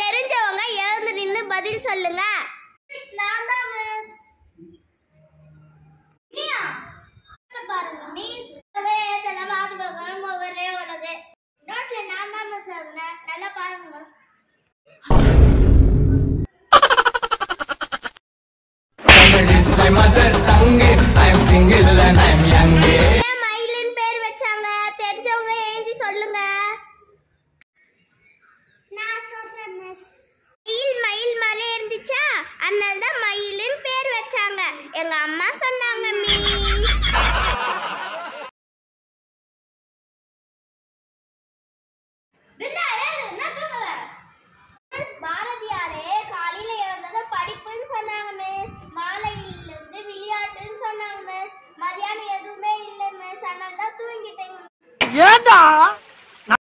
தெரிஞ்சவங்க எழுந்து நின்னு பதில் சொல்லுங்க. நான் தான் மிஸ். நீயா? பாருங்க மிஸ். அதெல்லாம் மாத்தி பார்க்கணும் ஒரே உலக. நோட்ல நான் தான் மிஸ் எழுதுனேன். நல்லா பாருங்க miss. Comedy is my mother tongue. I'm single and I'm young. மயிலின் பேர் வச்சாங்க. தெரிஞ்சவங்க எழுந்து சொல்லுங்க. நான் சொல்றேன் மிஸ். மயில் மலை இருந்துச்சா அதனால தான் மயிலின் பேர் வச்சாங்க. எங்க அம்மா சொன்னாங்க மிஸ். பாரதியாரே காலையில எழுந்தது படிப்புன்னு சொன்னாங்க மிஸ். மாலையில இருந்து விளையாட்டுன்னு சொன்னாங்க மிஸ். மதியானம் எதுவுமே இல்லை மிஸ். அதனால தான் தூங்கிட்டேங்க. ஏண்டா